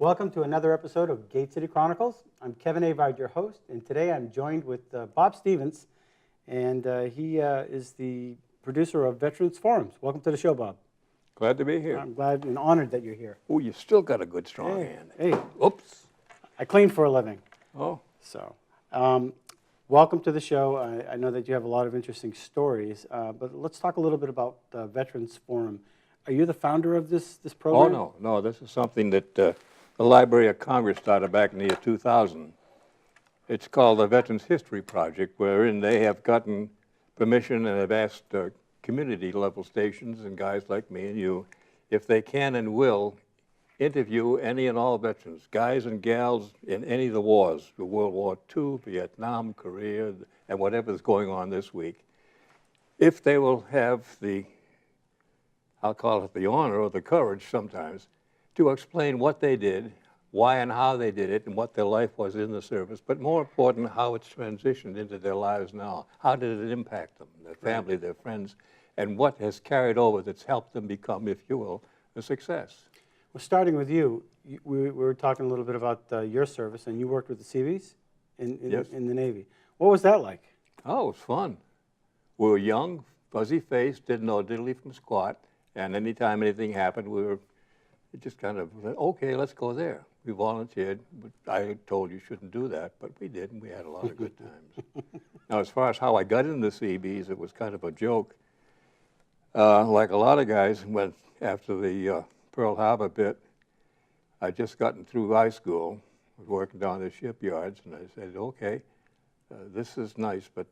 welcome to another episode of Gate City Chronicles. I'm Kevin Avard, your host, and today I'm joined with Bob Stevens, and he is the producer of Veterans Forums. Welcome to the show, Bob. Glad to be here. I'm glad and honored that you're here. Oh, you still got a good, strong hand. Hey, Oops. I clean for a living. Oh. So, welcome to the show. I know that you have a lot of interesting stories, but let's talk a little bit about Veterans Forum. Are you the founder of this program? Oh, no. This is something that the Library of Congress started back in the year 2000. It's called the Veterans History Project, wherein they have gotten permission and have asked community-level stations and guys like me and you, if they can and will, interview any and all veterans, guys and gals in any of the wars, the World War II, Vietnam, Korea, and whatever's going on this week, if they will have the, I'll call it the honor or the courage sometimes, to explain what they did, why and how they did it, and what their life was in the service, but more important, how it's transitioned into their lives now. How did it impact them, their family, their friends, and what has carried over that's helped them become, if you will, a success. Well, starting with you, we were talking a little bit about your service, and you worked with the Seabees in the Navy. What was that like? Oh, it was fun. We were young, fuzzy-faced, didn't know diddly from squat, and anytime anything happened, we were just kind of, okay, let's go there. We volunteered. But I told you shouldn't do that, but we did, and we had a lot of good times. Now, as far as how I got into the Seabees, it was kind of a joke. Like a lot of guys, went after the Pearl Harbor bit, I'd just gotten through high school, was working down the shipyards, and I said, okay, this is nice, but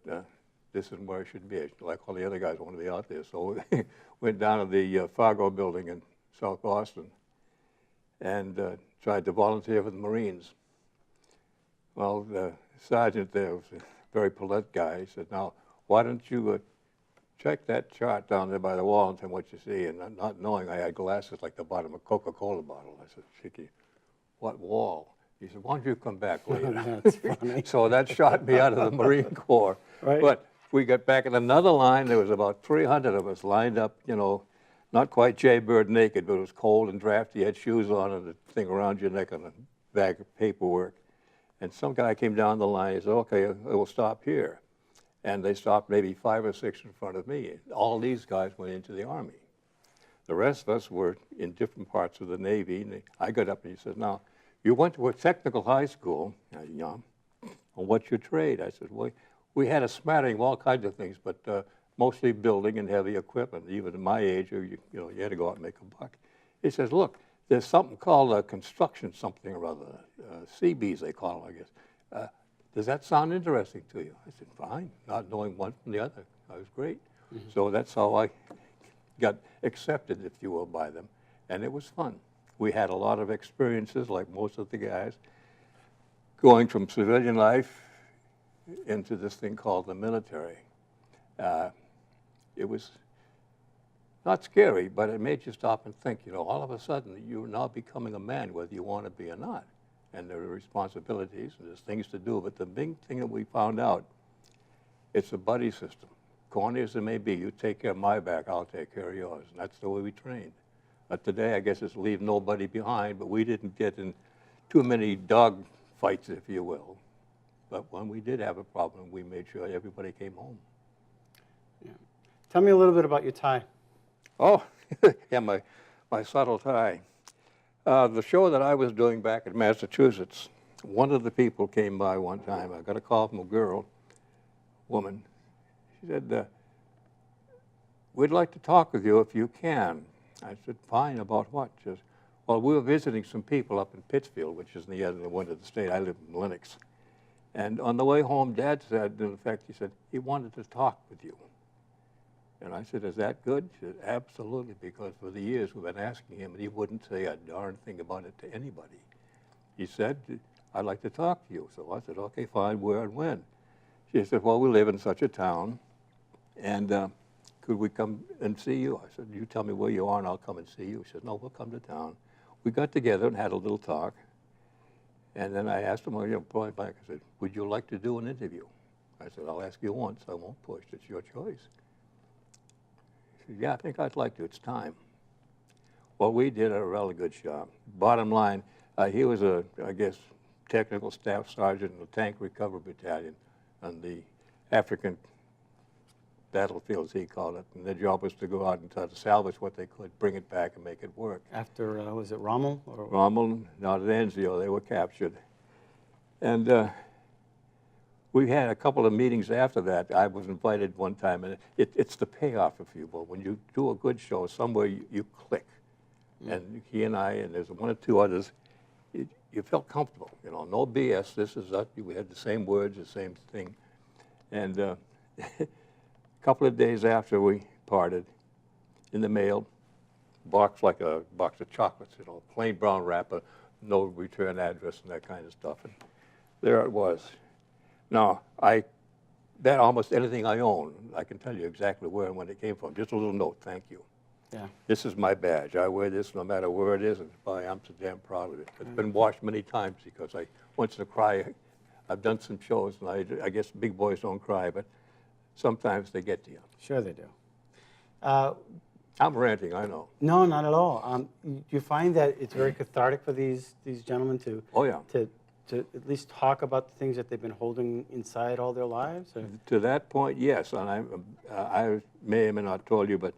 this isn't where I should be. Like all the other guys, I want to be out there. So we went down to the Fargo building in South Boston and tried to volunteer for the Marines. Well, the sergeant there was a very polite guy. He said, now, why don't you check that chart down there by the wall and tell me what you see? And not knowing I had glasses like the bottom of a Coca-Cola bottle. I said, Chicky, what wall? He said, why don't you come back later? That's funny. So that shot me out of the Marine Corps. Right. But we got back in another line. There was about 300 of us lined up, you know, not quite jaybird naked, but it was cold and drafty. You had shoes on and a thing around your neck and a bag of paperwork. And some guy came down the line. He said, okay, we'll stop here. And they stopped maybe 5 or 6 in front of me. All these guys went into the Army. The rest of us were in different parts of the Navy. And I got up and he said, now, you went to a technical high school, young, on what's your trade? I said, well, we had a smattering of all kinds of things, but mostly building and heavy equipment. Even at my age, you had to go out and make a buck. He says, look, there's something called construction something or other, Seabees they call them, I guess. Does that sound interesting to you? I said, fine, not knowing one from the other. That was great. Mm-hmm. So that's how I got accepted, if you will, by them. And it was fun. We had a lot of experiences, like most of the guys, going from civilian life into this thing called the military. It was not scary, but it made you stop and think, all of a sudden you're now becoming a man, whether you want to be or not. And there are responsibilities and there's things to do. But the big thing that we found out, it's a buddy system. Corny as it may be, you take care of my back, I'll take care of yours. And that's the way we trained. But today, I guess it's leave nobody behind, but we didn't get in too many dog fights, if you will. But when we did have a problem, we made sure everybody came home. Yeah. Tell me a little bit about your tie. Oh, yeah, my subtle tie. The show that I was doing back in Massachusetts, one of the people came by one time. I got a call from a woman. She said, we'd like to talk with you if you can. I said, fine, about what? She says, well, we were visiting some people up in Pittsfield, which is in the other end of the state. I live in Lenox. And on the way home, Dad said, in effect, he said, he wanted to talk with you. And I said, is that good? She said, absolutely, because for the years we've been asking him, and he wouldn't say a darn thing about it to anybody. He said, I'd like to talk to you. So I said, okay, fine, where and when? She said, well, we live in such a town, and could we come and see you? I said, you tell me where you are, and I'll come and see you. She said, no, we'll come to town. We got together and had a little talk, and then I asked him, point blank, I said, would you like to do an interview? I said, I'll ask you once. I won't push. It's your choice. He said, yeah, I think I'd like to. It's time. Well, we did a really good job. Bottom line, He was I guess, technical staff sergeant in the Tank Recovery Battalion on the African battlefields, he called it. And their job was to go out and try to salvage what they could, bring it back and make it work. After, was it Rommel? Or? Rommel, not at Anzio, they were captured. And we had a couple of meetings after that. I was invited one time, and it's the payoff, if you will. When you do a good show, somewhere you click. And he and I, and there's one or two others, you felt comfortable, you know, no BS, this is us, we had the same words, the same thing. And a couple of days after we parted, in the mail, box like a box of chocolates, you know, plain brown wrapper, no return address and that kind of stuff. And there it was. Now, bet almost anything I own, I can tell you exactly where and when it came from. Just a little note, thank you. Yeah. This is my badge. I wear this no matter where it is, and I'm so damn proud of it. It's been washed many times because once in a cry, I've done some shows, and I guess big boys don't cry, but sometimes they get to you. Sure they do. I'm ranting, I know. No, not at all. Do you find that it's very cathartic for these gentlemen to Oh, yeah. to at least talk about the things that they've been holding inside all their lives? Or? To that point, yes, and I may or may not told you, but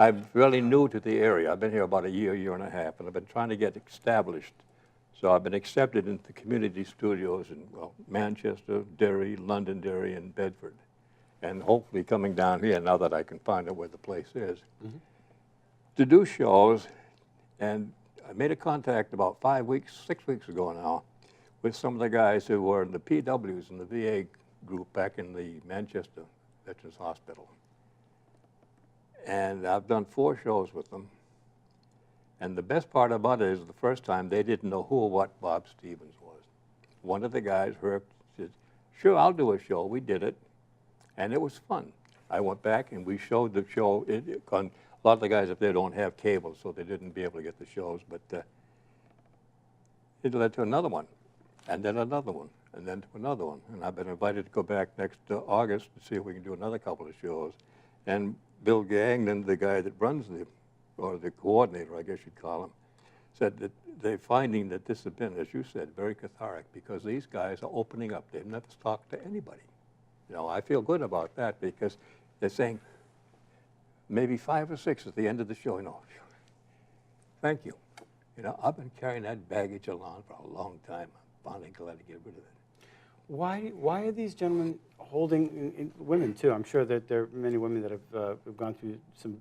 I'm fairly new to the area. I've been here about a year and a half, and I've been trying to get established. So I've been accepted into community studios in Manchester, Derry, Londonderry, and Bedford, and hopefully coming down here now that I can find out where the place is, to do shows. And I made a contact about 6 weeks ago now, with some of the guys who were in the PWs in the VA group back in the Manchester Veterans Hospital. And I've done 4 shows with them. And the best part about it is the first time they didn't know who or what Bob Stevens was. One of the guys, Herb, said, sure, I'll do a show. We did it. And it was fun. I went back and we showed the show. On a lot of the guys up there don't have cable, so they didn't be able to get the shows. But it led to another one, and then another one, and then to another one. And I've been invited to go back next August to see if we can do another couple of shows. And Bill Gagnon, the guy that runs or the coordinator, I guess you'd call him, said that they're finding that this has been, as you said, very cathartic because these guys are opening up. They've never talked to anybody. You know, I feel good about that because they're saying maybe 5 or 6 at the end of the show, you know, thank you. You know, I've been carrying that baggage along for a long time. I'm finally glad to get rid of it. Why are these gentlemen holding women too? I'm sure that there are many women that have gone through some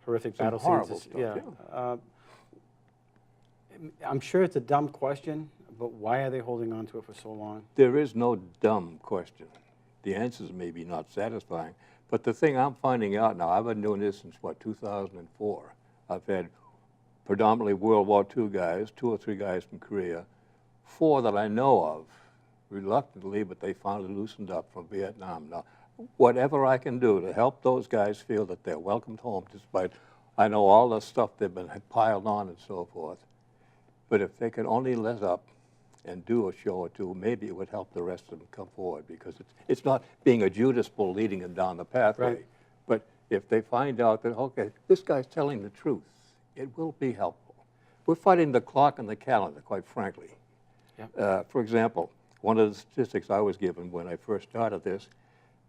horrific battle horrible scenes. stuff, Yeah. I'm sure it's a dumb question, but why are they holding on to it for so long? There is no dumb question. The answers may be not satisfying, but the thing I'm finding out now, I've been doing this since, 2004. I've had predominantly World War II guys, 2 or 3 guys from Korea, 4 that I know of, reluctantly, but they finally loosened up from Vietnam. Now, whatever I can do to help those guys feel that they're welcomed home, despite I know all the stuff they've been piled on and so forth, but if they could only let up and do a show or 2, maybe it would help the rest of them come forward, because it's not being a Judas bull leading them down the pathway. Right. But if they find out that, okay, this guy's telling the truth, it will be helpful. We're fighting the clock and the calendar, quite frankly. Yeah. For example, one of the statistics I was given when I first started this,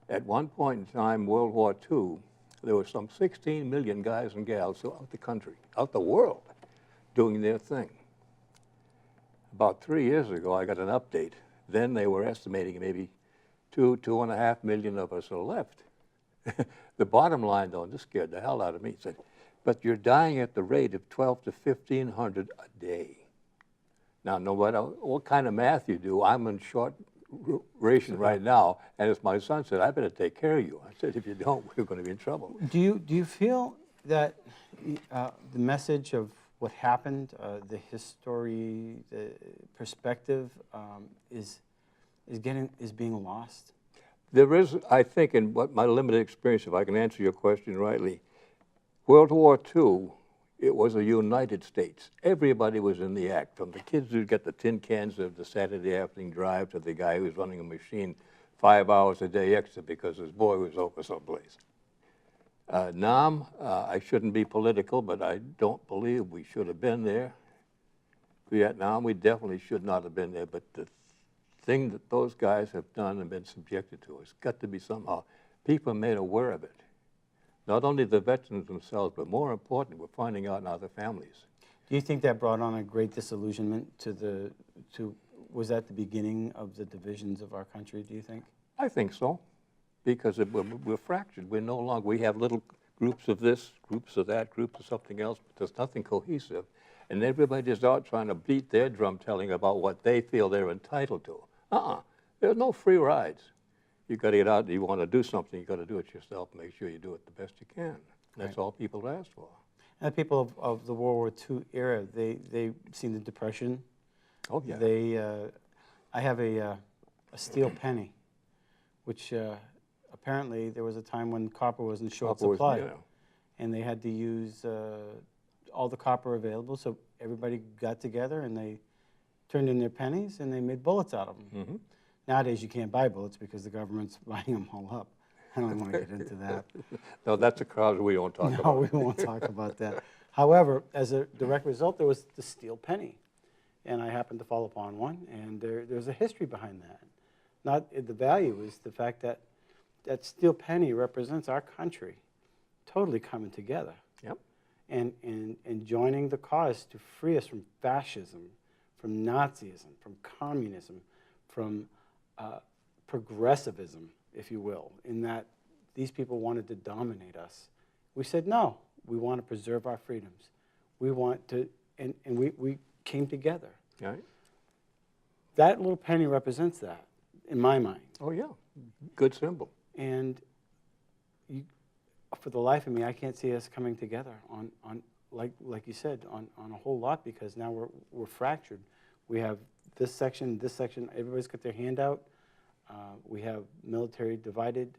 at one point in time, World War II, there were some 16 million guys and gals throughout the country, out the world, doing their thing. About 3 years ago, I got an update. Then they were estimating maybe 2.5 million of us are left. The bottom line, though, and this scared the hell out of me, said, but you're dying at the rate of 1,200 to 1,500 a day. Now, no matter what kind of math you do, I'm in short ration right now, and as my son said, I better take care of you. I said, if you don't, we're going to be in trouble. Do you feel that the message of what happened, the history, the perspective, is being lost? There is, I think, in what my limited experience, if I can answer your question rightly, World War II, it was a United States. Everybody was in the act, from the kids who get the tin cans of the Saturday afternoon drive to the guy who's running a machine 5 hours a day extra because his boy was over someplace. Nam, I shouldn't be political, but I don't believe we should have been there. Vietnam, we definitely should not have been there, but the thing that those guys have done and been subjected to has got to be somehow, people made aware of it. Not only the veterans themselves, but more important, we're finding out now the families. Do you think that brought on a great disillusionment was that the beginning of the divisions of our country, do you think? I think so, because we're fractured. We're no longer, we have little groups of this, groups of that, groups of something else, but there's nothing cohesive. And everybody's out trying to beat their drum telling about what they feel they're entitled to. There's no free rides. You got to get out, you want to do something, you got to do it yourself, make sure you do it the best you can. That's all people ask for. And the people of the World War II era, they seen the Depression. Oh, yeah. I have a steel penny, which apparently there was a time when copper was in short supply. And they had to use all the copper available, so everybody got together and they turned in their pennies and they made bullets out of them. Mm-hmm. Nowadays you can't buy bullets because the government's buying them all up. I don't want to get into that. No, that's a crowd we won't talk about. No, we won't talk about that. However, as a direct result, there was the steel penny. And I happened to fall upon one, and there's a history behind that. Not the value is the fact that that steel penny represents our country totally coming together. Yep. And joining the cause to free us from fascism, from Nazism, from communism, from progressivism, if you will, in that these people wanted to dominate us. We said, no, we want to preserve our freedoms. We want to, and we came together. Right. That little penny represents that, in my mind. Oh, yeah. Good symbol. And for the life of me, I can't see us coming together on like you said, on a whole lot, because now we're fractured. We have this section, everybody's got their hand out. We have military divided,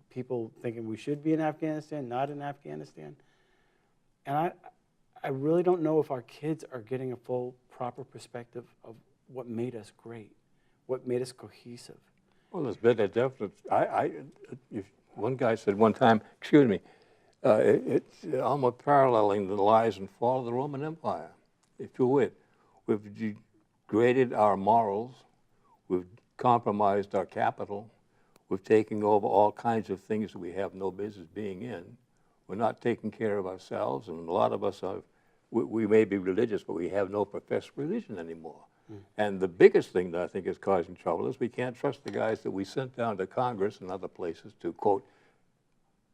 people thinking we should be in Afghanistan, not in Afghanistan. And I really don't know if our kids are getting a full, proper perspective of what made us great, what made us cohesive. Well, there's been a definite, one guy said one time, excuse me, it's almost paralleling the rise and fall of the Roman Empire, if you would. We've degraded our morals, we've compromised our capital, we've taken over all kinds of things that we have no business being in. We're not taking care of ourselves, and a lot of us are, we may be religious, but we have no professed religion anymore. And the biggest thing that I think is causing trouble is we can't trust the guys that we sent down to Congress and other places to, quote,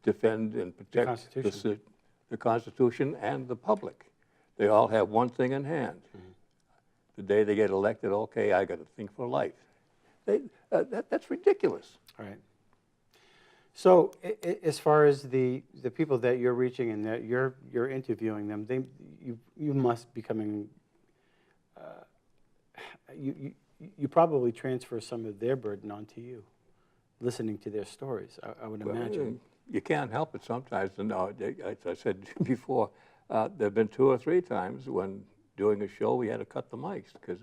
defend and protect the Constitution and the public. They all have one thing in hand. The day they get elected, okay, I got to think for life. That's ridiculous. All right. So as far as the people that you're reaching and that you're interviewing them, you must be coming. You probably transfer some of their burden onto you, listening to their stories. I would imagine. You can't help it sometimes. And as I said before, there have been 2 or 3 times when doing a show we had to cut the mics because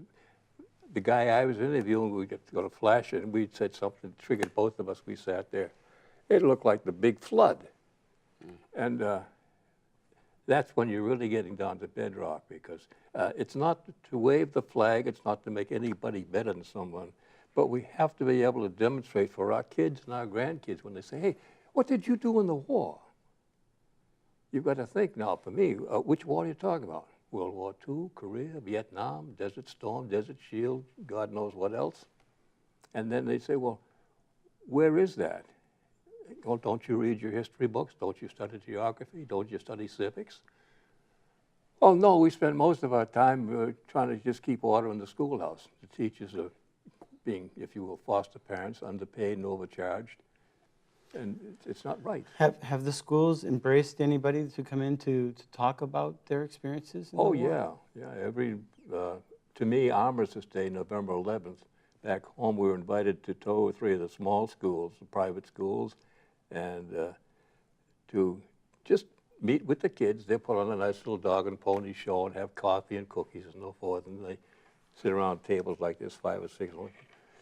the guy I was interviewing, we got a flash and we said something that triggered both of us. We sat there. It looked like the big flood. And that's when you're really getting down to bedrock, because it's not to wave the flag, it's not to make anybody better than someone, but we have to be able to demonstrate for our kids and our grandkids when they say, hey, what did you do in the war? You've got to think now, for me, which war are you talking about? World War II, Korea, Vietnam, Desert Storm, Desert Shield, God knows what else. And then they say, well, where is that? Well, don't you read your history books? Don't you study geography? Don't you study civics? Oh, no, we spend most of our time trying to just keep order in the schoolhouse. The teachers are being, if you will, foster parents, underpaid and overcharged. And it's not right. Have the schools embraced anybody to come in to talk about their experiences? Oh, yeah. Every, to me, Armistice Day, November 11th, back home, we were invited to 2 or 3 of the small schools, the private schools, and to just meet with the kids. They put on a nice little dog and pony show and have coffee and cookies and so forth, and they sit around tables like this, 5 or 6.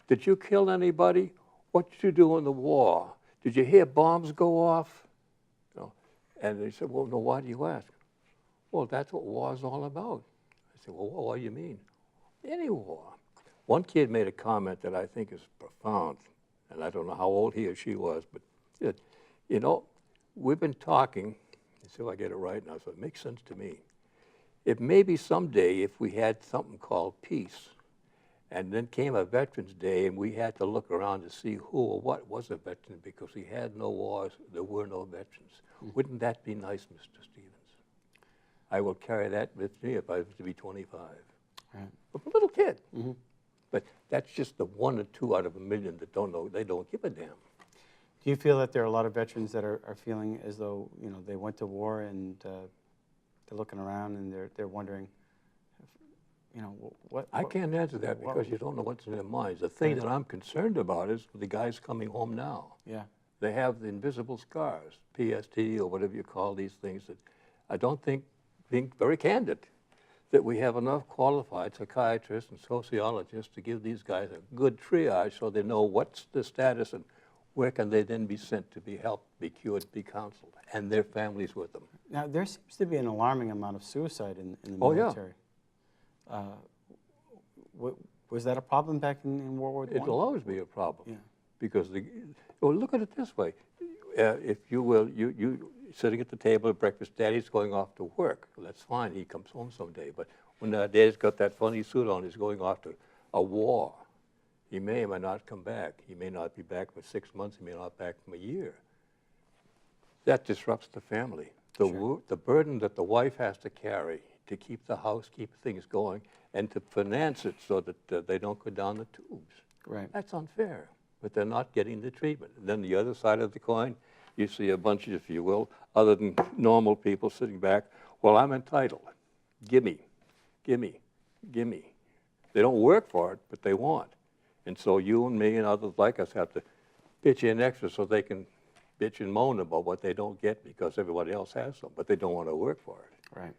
Did you kill anybody? What did you do in the war? Did you hear bombs go off? You know, and they said, well, no, why do you ask? Well, that's what war is all about. I say, well, what do you mean? Any war. One kid made a comment that I think is profound, and I don't know how old he or she was, but he said, you know, we've been talking, so I get it right now, so it makes sense to me. If maybe someday if we had something called peace, and then came a Veterans Day, and we had to look around to see who or what was a veteran because we had no wars, there were no veterans. Wouldn't that be nice, Mr. Stevens? I will carry that with me if I was to be 25. Right. But a little kid. But that's just the 1 or 2 out of a million that don't know, they don't give a damn. Do you feel that there are a lot of veterans that are feeling as though, you know, they went to war and they're looking around and they're wondering, you know, what? I can't answer that because you don't know what's in their minds. The thing that I'm concerned about is the guys coming home now. Yeah. They have the invisible scars, PST or whatever you call these things, that I don't think, being very candid, that we have enough qualified psychiatrists and sociologists to give these guys a good triage so they know what's the status and where can they then be sent to be helped, be cured, be counseled, and their families with them. Now, there seems to be an alarming amount of suicide in the military. Was that a problem back in World War I? It'll always be a problem. Yeah. Because, well, look at it this way. If you will, you sitting at the table at breakfast, Daddy's going off to work. Well, that's fine, he comes home someday. But when Daddy's got that funny suit on, he's going off to a war. He may or may not come back. He may not be back for 6 months, he may not be back for a year. That disrupts the family. The burden that the wife has to carry to keep the house, keep things going, and to finance it so that they don't go down the tubes. Right. That's unfair, but they're not getting the treatment. And then the other side of the coin, you see a bunch, if you will, other than normal people sitting back, well, I'm entitled. Gimme, gimme, gimme. They don't work for it, but they want. And so you and me and others like us have to pitch in extra so they can bitch and moan about what they don't get because everybody else has some, but they don't want to work for it. Right.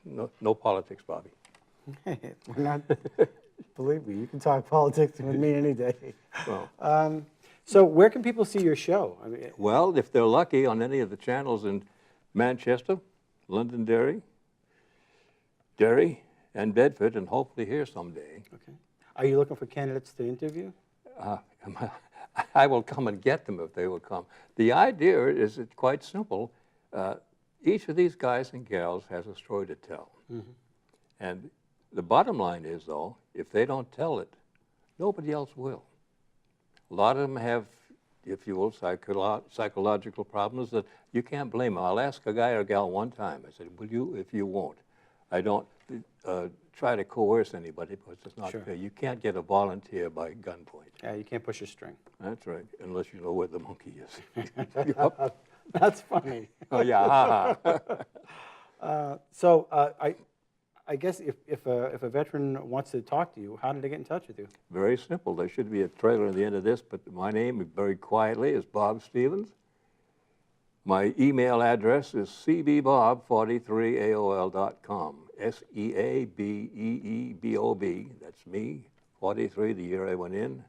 No politics, Bobby. We're not, believe me, you can talk politics with me any day. Well, So where can people see your show? I mean, well, if they're lucky on any of the channels in Manchester, Londonderry, Derry, and Bedford, and hopefully here someday. okay. Are you looking for candidates to interview? I will come and get them if they will come. The idea is it's quite simple. Each of these guys and gals has a story to tell. And the bottom line is, though, if they don't tell it, nobody else will. A lot of them have, if you will, psychological problems that you can't blame them. I'll ask a guy or a gal one time, I said, will you if you won't? I don't try to coerce anybody because it's not fair. You can't get a volunteer by gunpoint. Yeah, you can't push a string. That's right, unless you know where the monkey is. That's funny. Oh, yeah, ha-ha. So I guess if a veteran wants to talk to you, how do they get in touch with you? Very simple. There should be a trailer at the end of this, but my name, very quietly, is Bob Stevens. My email address is cbbob43aol.com. SEABEEBOB. That's me, 43, the year I went in,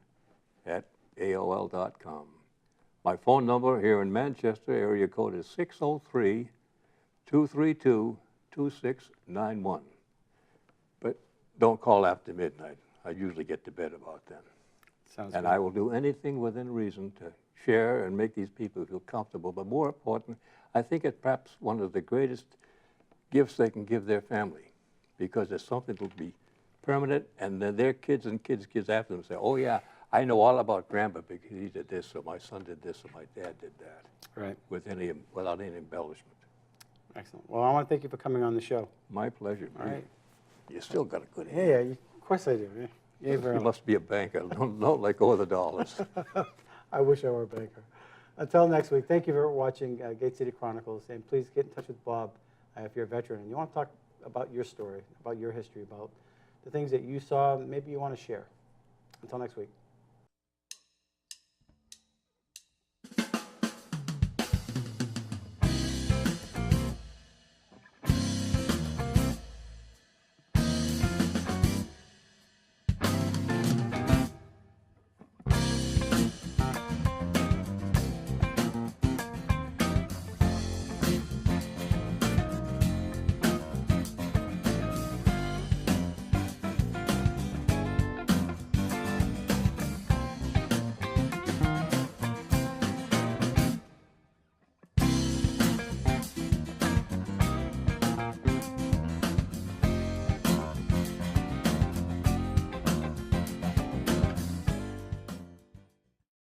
at AOL.com. My phone number here in Manchester, area code is 603-232-2691. But don't call after midnight. I usually get to bed about then. Sounds And good. I will do anything within reason to share and make these people feel comfortable. But more important, I think it's perhaps one of the greatest gifts they can give their family, because it's something that will be permanent, and then their kids and kids' kids after them say, oh yeah, I know all about Grandpa because he did this, or my son did this, or my dad did that. Right. Without any embellishment. Excellent. Well, I want to thank you for coming on the show. My pleasure. All right. You still got a good Yeah, ear. yeah, of course I do. Yeah. Yeah, very You much. must be a banker. Don't let go of the dollars. I wish I were a banker. Until next week, thank you for watching Gate City Chronicles, and please get in touch with Bob if you're a veteran and you want to talk about your story, about your history, about the things that you saw, maybe you want to share. Until next week.